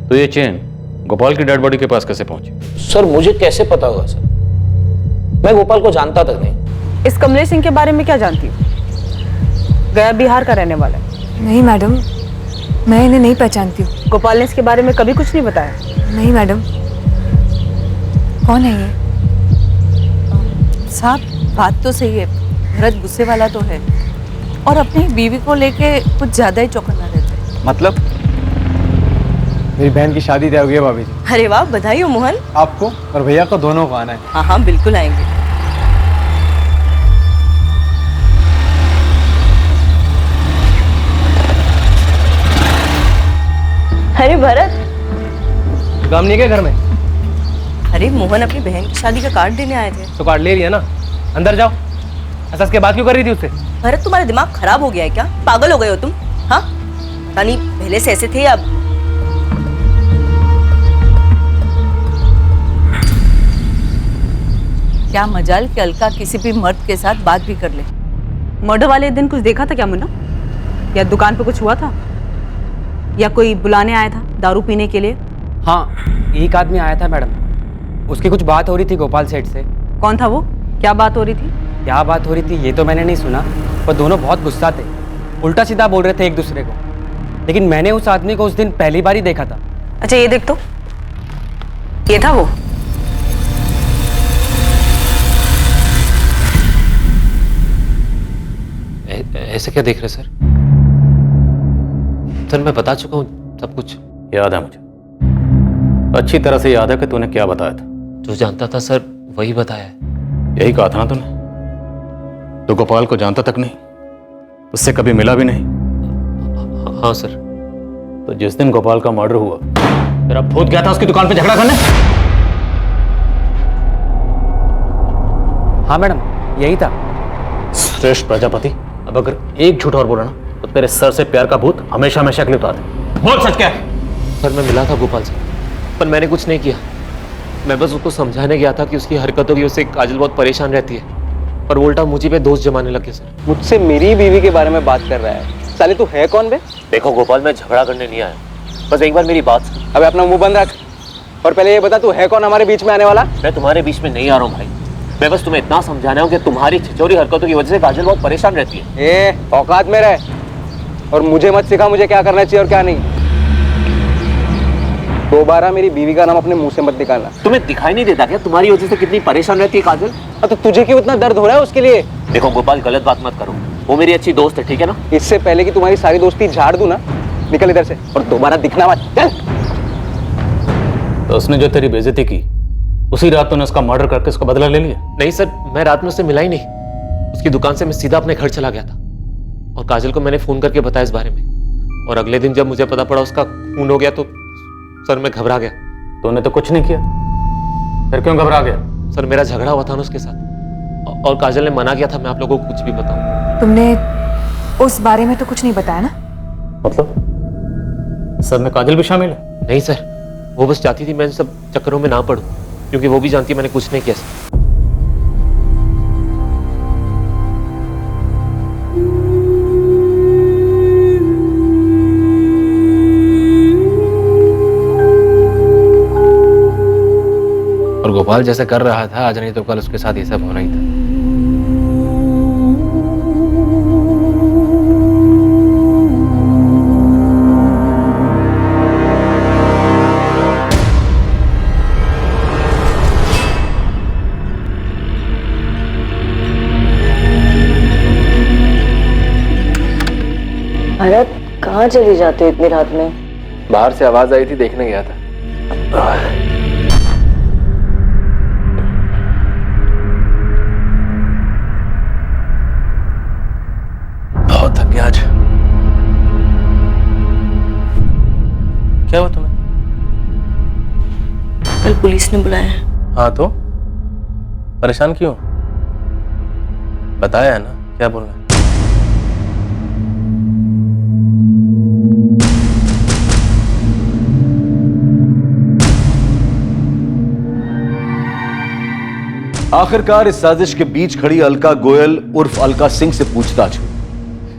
तो ये चेन गोपाल की डेड बॉडी के पास कैसे पहुंची? सर मुझे कैसे पता होगा सर, मैं गोपाल को जानता तक नहीं। इस कमलेश सिंह के बारे में क्या जानती हो? गया बिहार का रहने वाला है। नहीं मैडम, मैं इन्हें नहीं पहचानती हूँ। गोपाल ने इसके बारे में कभी कुछ नहीं बताया? नहीं मैडम। कौन है ये? साहब बात तो सही है, भरत गुस्से वाला तो है और अपनी बीवी को लेके कुछ ज्यादा ही चौकन्ना रहता है। मतलब? मेरी बहन की शादी तय हो गई है भाभी जी। अरे वाह, बधाई हो मोहन। आपको और भैया को दोनों को आना है। हाँ हाँ बिल्कुल आएंगे। अरे भरत, काम नहीं है क्या घर में? अरे मोहन अपनी बहन की शादी का कार्ड देने आए थे। तो कार्ड ले लिया ना, अंदर जाओ। ऐसा इसके बाद क्यों कर रही थी उससे? भरत, तुम्हारा दिमाग खराब हो गया है क्या? पागल हो गए हो तुम? हाँ, पता नहीं पहले से ऐसे थे अब। क्या मजाल कि अलका किसी भी मर्द के साथ बात भी कर ले। मर्डर वाले दिन कुछ देखा था क्या मुन्ना? या दुकान पे कुछ हुआ था? या कोई बुलाने आया था दारू पीने के लिए? हाँ, एक आदमी आया था मैडम। उसकी कुछ बात हो रही थी गोपाल सेठ से। कौन था वो? क्या बात हो रही थी? क्या बात हो रही थी ये तो मैंने नहीं सुना, पर दोनों बहुत गुस्सा थे, उल्टा सीधा बोल रहे थे एक दूसरे को। लेकिन मैंने उस आदमी को उस दिन पहली बार ही देखा था। अच्छा ये देख तो, ये था वो। ऐसे क्या देख रहे सर? सर मैं बता चुका हूँ सब कुछ। याद है मुझे, अच्छी तरह से याद है कि तूने क्या बताया था। जो जानता था सर वही बताया है। यही कहा था ना तूने? तो गोपाल को जानता तक नहीं, उससे कभी मिला भी नहीं। हाँ सर। तो जिस दिन गोपाल का मर्डर हुआ तेरा भूत गया था उसकी दुकान पे झगड़ा करने? हाँ मैडम, यही था। श्रेष्ठ प्रजापति, अब अगर एक झूठ और बोला ना तो तेरे सर से प्यार का भूत हमेशा हमेशा के लिए उतार दे। बोल सच क्या है? सर मैं मिला था गोपाल से, पर मैंने कुछ नहीं किया। मैं बस उसको समझाने गया था कि उसकी हरकतों की उससे काजल बहुत परेशान रहती है, और वो उल्टा मुझे पे दोष जमाने लगे। सर मुझसे मेरी बीवी के बारे में बात कर रहा है। साले तू है कौन बे? देखो गोपाल, मैं झगड़ा करने नहीं आया, बस एक बार मेरी बात सुन। अबे अपना मुंह बंद रख और पहले ये बता तू है कौन हमारे बीच में आने वाला? मैं तुम्हारे बीच में नहीं आ रहा हूँ भाई, मैं बस तुम्हें इतना समझाना हूँ कि तुम्हारी छिछोरी हरकतों की वजह से काजल बहुत परेशान रहती है। ए औकात में रह और मुझे मत सिखा मुझे क्या करना चाहिए और क्या नहीं। दोबारा मेरी बीवी का नाम अपने मुंह से मत निकालना। तुम्हें दिखाई नहीं देता क्या तुम्हारी वजह से कितनी परेशान रहती है काजल? तो तुझे क्यों इतना दर्द हो रहा है उसके लिए? देखो गोपाल, गलत बात मत करो, वो मेरी अच्छी दोस्त है, ठीक है ना? इससे पहले कि तुम्हारी सारी दोस्ती झाड़ दूं ना, निकल इधर से और दोबारा दिखना मत। चल। तो उसने जो तेरी बेइज्जती की उसी रात तूने उसका मर्डर करके उसका बदला ले लिया? नहीं सर, मैं रात में उससे मिला ही नहीं। उसकी दुकान से मैं सीधा अपने घर चला गया था, और काजल को मैंने फोन करके बताया इस बारे में। और अगले दिन जब मुझे पता पड़ा उसका खून हो गया तो सर मैं घबरा गया। तूने तो कुछ नहीं किया, फिर क्यों घबरा गया? सर मेरा झगड़ा हुआ था ना उसके साथ, और काजल ने मना किया था मैं आप लोगों को कुछ भी बताऊं। तुमने उस बारे में तो कुछ नहीं बताया ना? मतलब सब में काजल भी शामिल है? नहीं सर, वो बस चाहती थी मैं इन सब चक्करों में ना पड़ूं, क्योंकि वो भी जानती है मैंने कुछ नहीं किया सर। और गोपाल जैसे कर रहा था आज नहीं तो कल उसके साथ ये सब होना ही था। भरत, कहाँ चले जाते हो इतनी रात में? बाहर से आवाज आई थी, देखने गया था। बहुत थक गया आज। क्या हुआ तुम्हें? कल पुलिस ने बुलाया है। हाँ तो परेशान क्यों? बताया है ना क्या बोलना है? आखिरकार इस साजिश के बीच खड़ी अलका गोयल उर्फ अलका सिंह से पूछताछ हुई।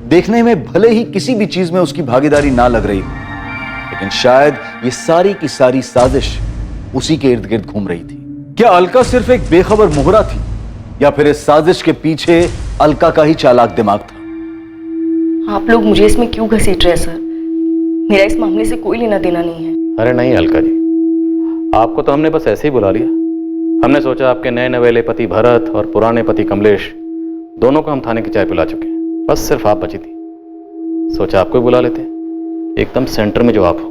देखने में भले ही किसी भी चीज में उसकी भागीदारी ना लग रही हो, लेकिन शायद ये सारी की सारी साजिश उसी के इर्द गिर्द घूम रही थी। क्या अलका सिर्फ एक बेखबर मोहरा थी, या फिर इस साजिश के पीछे अलका का ही चालाक दिमाग था? आप लोग मुझे इसमें क्यों घसीट रहे हैं सर? मेरा इस मामले से कोई लेना देना नहीं है। अरे नहीं अलका जी, आपको तो हमने बस ऐसे ही बुला लिया। हमने सोचा आपके नए नवेले पति भरत और पुराने पति कमलेश दोनों को हम थाने की चाय पिला चुके हैं, बस सिर्फ आप बची थी। सोचा आपको ही बुला लेते, एकदम सेंटर में जो आप हो,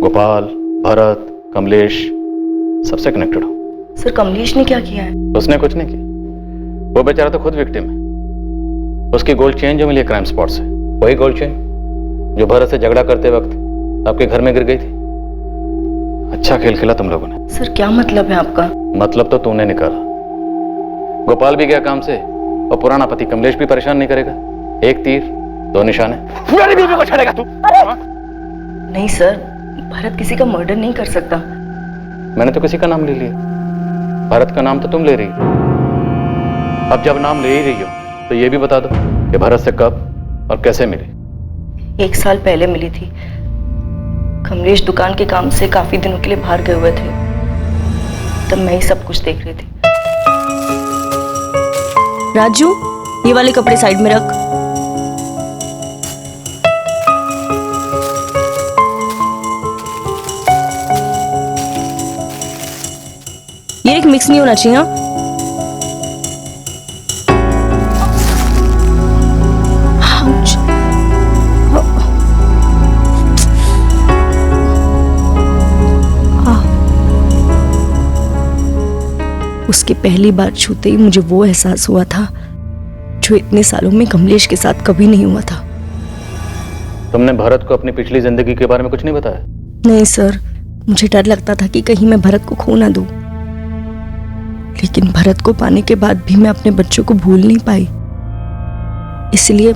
गोपाल, भरत, कमलेश सबसे कनेक्टेड हो। सर कमलेश ने क्या किया है? उसने कुछ नहीं किया, वो बेचारा तो खुद विक्टिम है। उसकी गोल्ड चेन जो मिली क्राइम स्पॉट से, वही गोल्ड चेन जो भरत से झगड़ा करते वक्त आपके घर में गिर गई थी। अच्छा खेल खेला तुम लोगों ने। सर क्या मतलब है आपका? मतलब तो तूने निकाला। गोपाल भी गया काम से और पुराना पति कमलेश भी परेशान नहीं करेगा। एक तीर दो निशाने। मेरी बीवी को छेड़ेगा तू? नहीं सर, भरत किसी का मर्डर नहीं कर सकता। मैंने तो किसी का नाम ले लिया, भरत का नाम तो तुम ले रही। अब जब नाम ले ही रही हो तो ये भी बता दो कि भरत से कब और कैसे मिली। 1 साल पहले मिली थी। कमलेश दुकान के काम से काफी दिनों के लिए बाहर गए हुए थे, तब मैं ही सब कुछ देख रही थी। राजू, ये वाले कपड़े साइड में रख। ये एक मिक्स नहीं होना चाहिए। हाँ? उसके पहली बार छूते ही मुझे वो एहसास हुआ था जो इतने सालों में कमलेश के साथ कभी नहीं हुआ था। तुमने भरत को अपनी पिछली जिंदगी के बारे में कुछ नहीं बताया? नहीं सर, मुझे डर लगता था कि कहीं मैं भरत को खो ना दूं। लेकिन भरत को पाने के बाद भी मैं अपने बच्चों को भूल नहीं पाई। इसलिए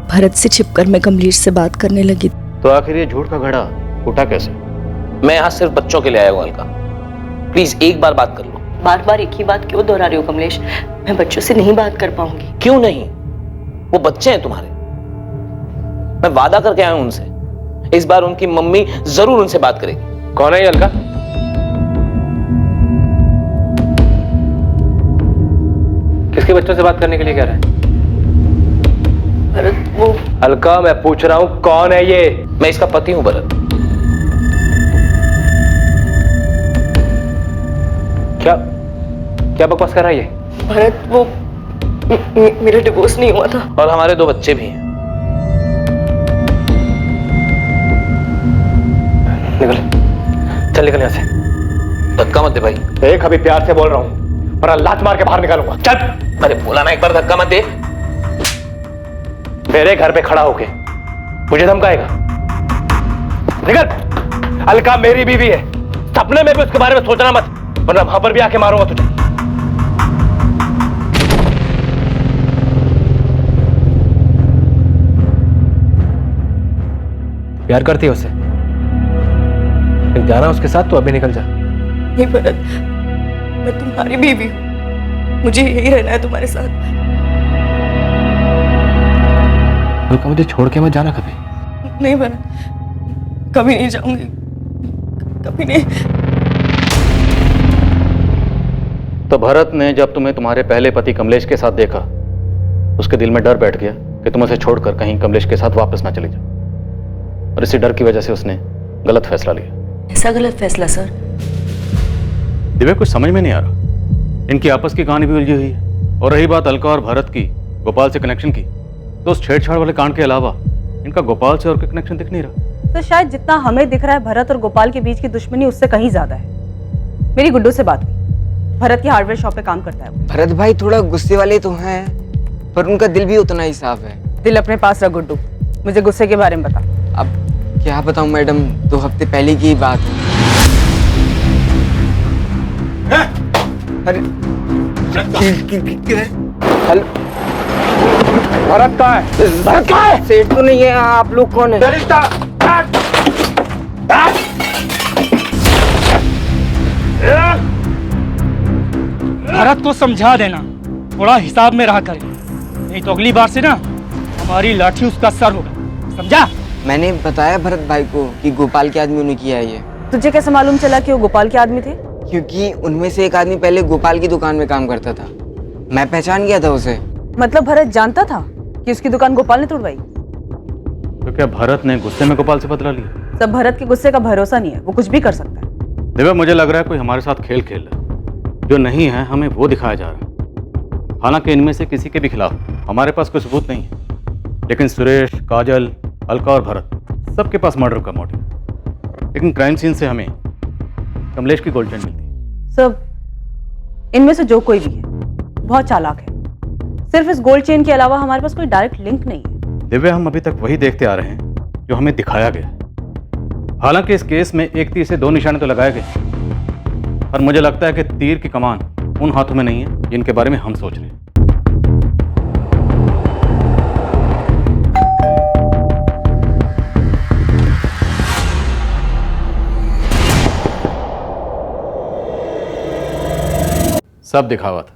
भरत से छिपकर मैं कमलेश से बात करने लगी। तो आखिर ये झूठ का घड़ा उठा कैसे? मैं यहाँ सिर्फ बच्चों के लिए आया हूँ अलका, प्लीज एक बार बात कर लो। बार बार एक ही बात क्यों दोहरा रही हो कमलेश? मैं बच्चों से नहीं बात कर पाऊंगी। क्यों नहीं? वो बच्चे हैं तुम्हारे। मैं वादा करके आया हूं उनसे, इस बार उनकी मम्मी जरूर उनसे बात करेगी। कौन है ये अलका? किसके बच्चों से बात करने के लिए कह रहा है? भरत, वो अलका, मैं पूछ रहा हूं कौन है ये? मैं इसका पति हूं भरत। क्या क्या बकवास कर रहा है ये? भरत, वो मेरा डिवोर्स नहीं हुआ था और हमारे 2 बच्चे भी हैं। निकल, चल निकल यहाँ से। धक्का मत दे भाई। देख, अभी प्यार से बोल रहा हूँ, वरना लात मार के बाहर निकालूंगा। चल। अरे बोला ना, एक बार धक्का मत दे। मेरे घर पे खड़ा होके मुझे धमकाएगा? निकल। अलका मेरी बीवी है, सपने में भी उसके बारे में सोचना मत, वरना वहां पर भी आके मारूंगा तुझे। प्यार करती है उससे? जाना उसके साथ तो अभी निकल जा। नहीं भरत, मैं तुम्हारी बीवी हूँ, मुझे यही रहना है तुम्हारे साथ। अलका, मुझे छोड़ के मत जाना कभी। नहीं भरत, कभी नहीं जाऊंगी, कभी नहीं। तो भरत ने जब तुम्हें तुम्हारे पहले पति कमलेश के साथ देखा, उसके दिल में डर बैठ गया कि तुम उसे छोड़कर कहीं कमलेश के साथ वापस ना चली जाओ, और इसी डर की वजह से उसने गलत फैसला लिया। ऐसा गलत फैसला सर? दिव्या, कुछ समझ में नहीं आ रहा। इनकी आपस की कहानी भी उलझी हुई है, और रही बात अलका और भरत की गोपाल से कनेक्शन की, तो उस छेड़छाड़ वाले कांड के अलावा इनका गोपाल से और कोई कनेक्शन दिख नहीं रहा। तो शायद जितना हमें दिख रहा है भरत और गोपाल के बीच की दुश्मनी उससे कहीं ज्यादा है। मेरी गुड्डू से बात हुई, भरत की हार्डवेयर शॉप पे काम करता है। भरत भाई थोड़ा गुस्से वाले तो हैं, पर उनका दिल भी उतना ही साफ है। दिल अपने पास रख गुड्डू, मुझे गुस्से के बारे में बता। अब क्या बताऊं मैडम, 2 हफ्ते पहले की बात है। अरे हेलो, भरत कहाँ है? भरत कहाँ है? सेठ तो नहीं है, आप लोग कौन है? भरत को समझा देना, थोड़ा हिसाब में रहा करे, नहीं तो अगली बार से ना हमारी लाठी उसका सर होगा, समझा? मैंने बताया भरत भाई को कि गोपाल के आदमी ने किया है ये। तुझे कैसे मालूम चला कि वो गोपाल के आदमी थे? क्योंकि उनमें से एक आदमी पहले गोपाल की दुकान में काम करता था, मैं पहचान गया था उसे। मतलब भरत जानता था कि उसकी दुकान गोपाल ने तोड़वाई? तो क्या भरत ने गुस्से में गोपाल से बदला लिया? सब भरत के गुस्से का भरोसा नहीं है, वो कुछ भी कर सकता है। दिव्या, मुझे लग रहा है कोई हमारे साथ खेल खेल रहा है, जो नहीं है हमें वो दिखाया जा रहा है। हालांकि इनमें से किसी के भी खिलाफ हमारे पास कोई सबूत नहीं है, लेकिन सुरेश, काजल, अलका और भरत सबके पास मर्डर का मोटिव। लेकिन क्राइम सीन से हमें कमलेश की गोल्ड चेन मिलती है। सब इनमें से जो कोई भी है बहुत चालाक है। सिर्फ इस गोल्ड चेन के अलावा हमारे पास कोई डायरेक्ट लिंक नहीं है। दिव्या, हम अभी तक वही देखते आ रहे हैं जो हमें दिखाया गया है। हालांकि इस केस में एक तीर से 2 निशाने तो लगाए गए, पर मुझे लगता है कि तीर की कमान उन हाथों में नहीं है जिनके बारे में हम सोच रहे हैं। सब दिखावा था,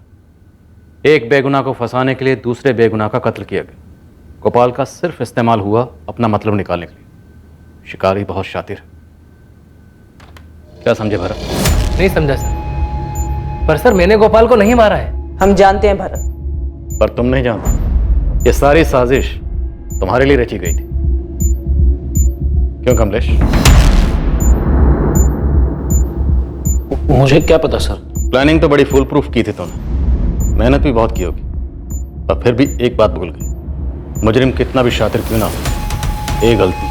एक बेगुनाह को फंसाने के लिए दूसरे बेगुनाह का कत्ल किया गया। गोपाल का सिर्फ इस्तेमाल हुआ अपना मतलब निकालने के लिए। शिकारी बहुत शातिर है। क्या समझे भरत? नहीं समझा सर। पर सर मैंने गोपाल को नहीं मारा है। हम जानते हैं भरत, पर तुम नहीं जानते। ये सारी साजिश तुम्हारे लिए रची गई थी। क्यों कमलेश? मुझे क्या पता सर। प्लानिंग तो बड़ी फुल प्रूफ की थी तुमने, मेहनत भी बहुत की होगी, पर फिर भी एक बात भूल गई। मुजरिम कितना भी शातिर क्यों ना हो, एक गलती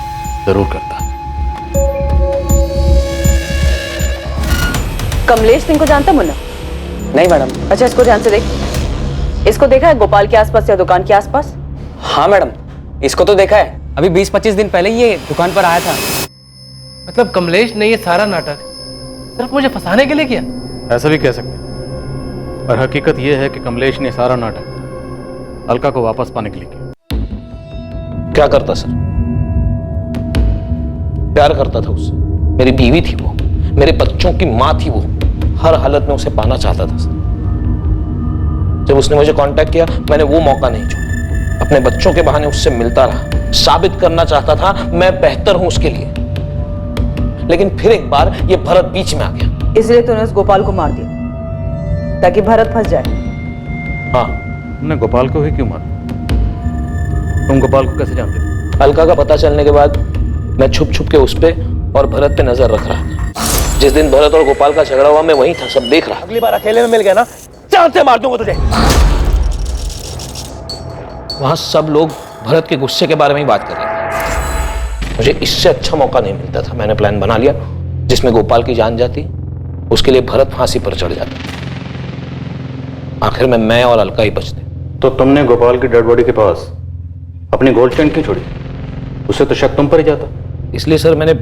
जरूर करता है। कमलेश सिंह को जानता मुन्ना? नहीं मैडम। अच्छा, इसको ध्यान से देख। इसको देखा है गोपाल के आसपास या दुकान के आसपास? हाँ मैडम, इसको तो देखा है। अभी 20-25 दिन पहले ये दुकान पर आया था। मतलब कमलेश ने ये सारा नाटक सिर्फ मुझे फंसाने के लिए किया? ऐसा भी कह सकते हैं, पर हकीकत यह है कि कमलेश ने सारा नाटक अलका को वापस पाने के लिए किया। क्या करता सर? प्यार करता था उससे। मेरी बीवी थी वो, मेरे बच्चों की मां थी वो। हर हालत में उसे पाना चाहता था सर। जब उसने मुझे कांटेक्ट किया, मैंने वो मौका नहीं छोड़ा। अपने बच्चों के बहाने उससे मिलता रहा, साबित करना चाहता था मैं बेहतर हूं उसके लिए। लेकिन फिर एक बार ये भरत बीच में आ गया। इसलिए तूने उस गोपाल को मार दिया ताकि भरत फंस जाए? हाँ। तुमने गोपाल को ही क्यों मारा? तुम गोपाल को कैसे जानते थे? अलका का पता चलने के बाद मैं छुप छुप के उस पे और भरत पे नजर रख रहा था। जिस दिन भरत और गोपाल का झगड़ा हुआ, मैं वहीं था, सब देख रहा। अगली बार अकेले में मिल गया ना, जान से मार दूंगा तुझे। वहां सब लोग भरत के गुस्से के बारे में ही बात कर रहे थे। मुझे इससे अच्छा मौका नहीं मिलता था। मैंने प्लान बना लिया जिसमें गोपाल की जान जाती, उसके लिए भरत फांसी पर चढ़ जाता। आखिर में मैं और अलका ही बचते। तो तुमने गोपाल की डेड बॉडी के पास अपनी गोल्ड चेन क्यों छोड़ी? उससे तो शक तुम पर ही जाता। इसलिए सर मैंने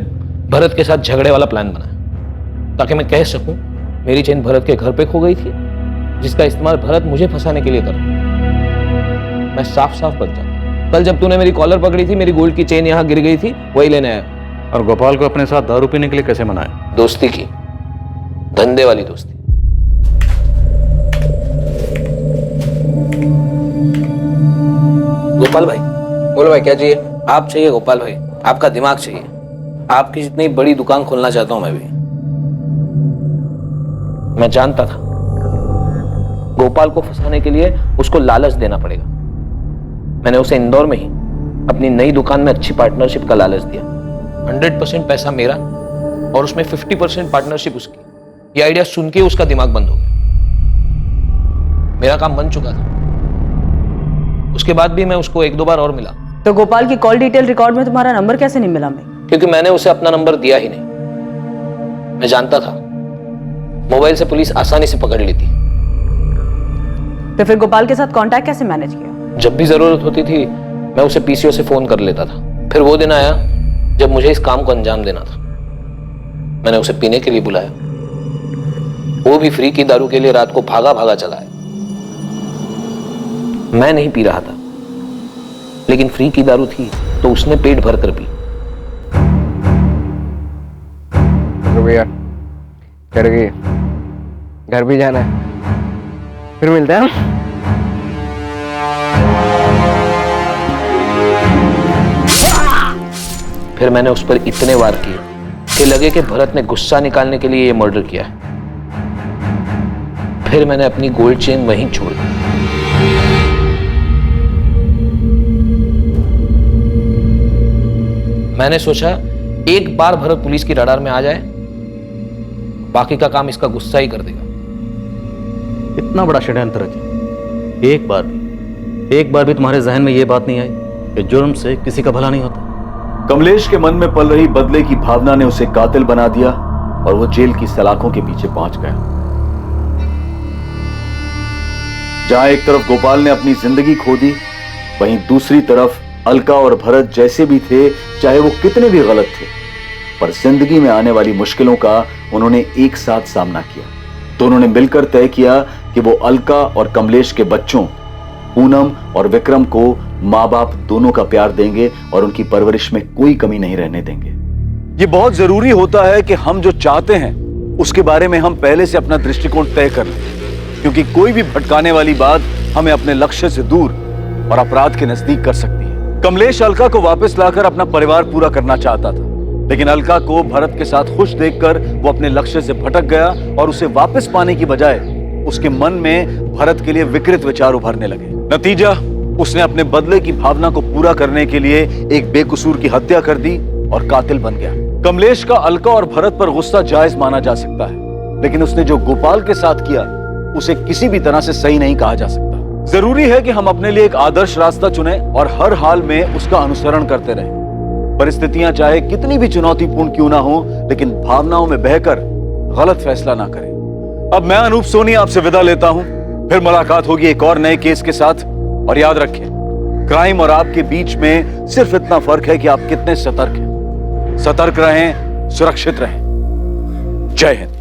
भरत के साथ झगड़े वाला प्लान बनाया, ताकि मैं कह सकूं मेरी चेन भरत के घर पे खो गई थी, जिसका इस्तेमाल भरत मुझे फंसाने के लिए कर। मैं साफ साफ बच जाता। कल जब तूने मेरी कॉलर पकड़ी थी, मेरी गोल्ड की चेन यहाँ गिर गई थी, वही लेने आया। और गोपाल को अपने साथ दारू पीने के लिए कैसे मनाया? दोस्ती की, धंधे वाली दोस्ती। गोपाल भाई। बोलो भाई, क्या चाहिए? आप चाहिए गोपाल भाई, आपका दिमाग चाहिए। आपकी जितनी बड़ी दुकान खोलना चाहता हूं मैं भी। मैं जानता था गोपाल को फंसाने के लिए उसको लालच देना पड़ेगा। मैंने उसे इंदौर में ही अपनी नई दुकान में अच्छी पार्टनरशिप का लालच दिया। 100% पैसा मेरा और उसमें 50% पार्टनरशिप उसकी। ये आइडिया सुन के उसका दिमाग बंद हो गया। मेरा काम बन चुका था। उसके बाद भी मैं उसको 1-2 बार और मिला। तो गोपाल की कॉल डिटेल रिकॉर्ड में तुम्हारा नंबर कैसे नहीं मिला? मैं क्योंकि मैंने उसे अपना नंबर दिया ही नहीं। मैं जानता था मोबाइल से पुलिस आसानी से पकड़ लेती। तो फिर गोपाल के साथ कांटेक्ट कैसे मैनेज किया? जब भी जरूरत होती थी मैं उसे पीसीओ से फोन कर लेता था। फिर वो दिन आया जब मुझे इस काम को अंजाम देना था। मैंने उसे पीने के लिए बुलाया। वो भी फ्री की दारू के लिए रात को भागा भागा चला है। मैं नहीं पी रहा था, लेकिन फ्री की दारू थी तो उसने पेट भर कर पी। भैया चढ़ गई, घर भी जाना है, फिर मिलते हैं। फिर मैंने उस पर इतने वार किए कि लगे कि भरत ने गुस्सा निकालने के लिए यह मर्डर किया है। फिर मैंने अपनी गोल्ड चेन वहीं छोड़ दी। मैंने सोचा एक बार भरत पुलिस की रडार में आ जाए, बाकी का काम इसका गुस्सा ही कर देगा। इतना बड़ा षड्यंत्र रचा, एक बार भी तुम्हारे जहन में यह बात नहीं आई कि जुर्म से किसी का भला नहीं होता? कमलेश के मन में पल रही बदले की भावना ने उसे कातिल बना दिया और वो जेल की सलाखों के पीछे पहुंच गया। जहां एक तरफ गोपाल ने अपनी जिंदगी खो दी, वहीं दूसरी तरफ अलका और भरत जैसे भी थे, चाहे वो कितने भी गलत थे, पर जिंदगी में आने वाली मुश्किलों का उन्होंने एक साथ सामना किया। दोनों ने मिलकर तय किया कि वो अलका और कमलेश के बच्चों पूनम और विक्रम को माँ बाप दोनों का प्यार देंगे और उनकी परवरिश में कोई कमी नहीं रहने देंगे। ये बहुत जरूरी होता है कि हम जो चाहते हैं उसके बारे में हम पहले से अपना दृष्टिकोण तय कर लें। क्योंकि कोई भी भटकाने वाली बात हमें अपने लक्ष्य से दूर और अपराध के नजदीक कर सकती है। कमलेश अलका को वापस लाकर अपना परिवार पूरा करना चाहता था, लेकिन अलका को भरत के साथ खुश देखकर वो अपने लक्ष्य से भटक गया और उसे वापस पाने की बजाय उसके मन में भरत के लिए विकृत विचार उभरने लगे। नतीजा, उसने अपने बदले की भावना को पूरा करने के लिए एक बेकसूर की हत्या कर दी और कातिल बन गया। कमलेश का अलका और भरत पर गुस्सा जायज माना जा सकता है, लेकिन उसने जो गोपाल के साथ किया उसे किसी भी तरह से सही नहीं कहा जा सकता। जरूरी है कि हम अपने लिए एक आदर्श रास्ता चुनें और हर हाल में उसका अनुसरण करते रहें। परिस्थितियां चाहे कितनी भी चुनौतीपूर्ण क्यों ना हो, लेकिन भावनाओं में बहकर गलत फैसला ना करें। अब मैं अनूप सोनी आपसे विदा लेता हूं, फिर मुलाकात होगी एक और नए केस के साथ। और याद रखें, क्राइम और आपके बीच में सिर्फ इतना फर्क है कि आप कितने सतर्क हैं। सतर्क रहें, सुरक्षित रहें। जय हिंद।